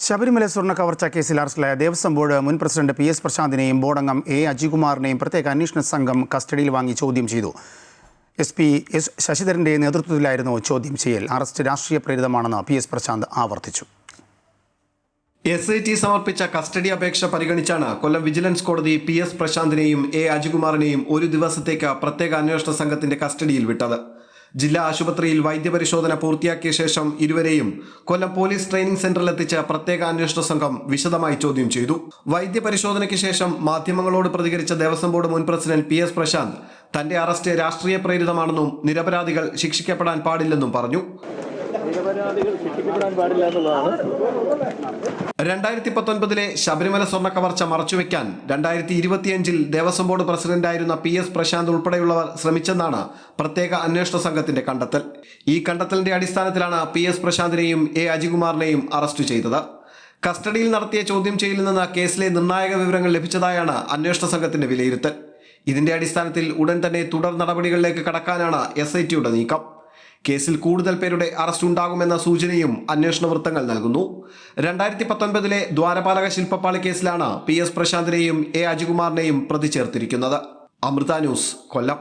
ശബരിമല സ്വർണ്ണ കവർച്ച കേസിൽ അറസ്റ്റിലായ ദേവസ്വം ബോർഡ് മുൻ പ്രസിഡന്റ് PS പ്രശാന്തിനെയും ബോർഡംഗം A അജികുമാറിനെയും പ്രത്യേക അന്വേഷണ സംഘം കസ്റ്റഡിയിൽ വാങ്ങി ചോദ്യം ചെയ്തു. SP S ശശിധരന്റെ നേതൃത്വത്തിലായിരുന്നു ചോദ്യം ചെയ്യൽ. അറസ്റ്റ് രാഷ്ട്രീയ പ്രേരിതമാണെന്ന് PS പ്രശാന്ത് ആവർത്തിച്ചു. SIT സമർപ്പിച്ച കസ്റ്റഡി അപേക്ഷ പരിഗണിച്ചാണ് കൊല്ലം വിജിലൻസ് കോടതി PS പ്രശാന്തിനെയും A അജികുമാറിനെയും ഒരു ദിവസത്തേക്ക് പ്രത്യേക അന്വേഷണ സംഘത്തിന്റെ കസ്റ്റഡിയിൽ വിട്ടത്. ജില്ലാ ആശുപത്രിയിൽ വൈദ്യപരിശോധന പൂർത്തിയാക്കിയ ശേഷം ഇരുവരെയും കൊല്ലം പോലീസ് ട്രെയിനിംഗ് സെന്ററിലെത്തിച്ച പ്രത്യേക അന്വേഷണ സംഘം വിശദമായി ചോദ്യം ചെയ്തു. വൈദ്യപരിശോധനയ്ക്ക് ശേഷം മാധ്യമങ്ങളോട് പ്രതികരിച്ച ദേവസ്വം ബോർഡ് മുൻ പ്രസിഡന്റ് PS പ്രശാന്ത് തന്റെ അറസ്റ്റ് രാഷ്ട്രീയ പ്രേരിതമാണെന്നും നിരപരാധികൾ ശിക്ഷിക്കപ്പെടാൻ പാടില്ലെന്നും പറഞ്ഞു. 2019 ശബരിമല സ്വർണ്ണ കവർച്ച മറച്ചുവെക്കാൻ 2025 ദേവസ്വം ബോർഡ് പ്രസിഡന്റായിരുന്ന PS പ്രശാന്ത് ഉൾപ്പെടെയുള്ളവർ ശ്രമിച്ചെന്നാണ് പ്രത്യേക അന്വേഷണ സംഘത്തിന്റെ കണ്ടെത്തൽ. ഈ കണ്ടെത്തലിന്റെ അടിസ്ഥാനത്തിലാണ് PS പ്രശാന്തിനെയും A അജികുമാറിനെയും അറസ്റ്റ് ചെയ്തത്. കസ്റ്റഡിയിൽ നടത്തിയ ചോദ്യം ചെയ്യലിൽ നിന്ന് കേസിലെ നിർണായക വിവരങ്ങൾ ലഭിച്ചതായാണ് അന്വേഷണ സംഘത്തിന്റെ വിലയിരുത്തൽ. ഇതിന്റെ അടിസ്ഥാനത്തിൽ ഉടൻ തന്നെ തുടർ നടപടികളിലേക്ക് കടക്കാനാണ് SITയുടെ നീക്കം. കേസിൽ കൂടുതൽ പേരുടെ അറസ്റ്റ് ഉണ്ടാകുമെന്ന സൂചനയും അന്വേഷണ വൃത്തങ്ങൾ നൽകുന്നു. 2019 ദ്വാരപാലക ശില്പപ്പാളി കേസിലാണ് PS പ്രശാന്തിനെയും A അജികുമാറിനെയും പ്രതി ചേർത്തിരിക്കുന്നത്. അമൃത ന്യൂസ്, കൊല്ലം.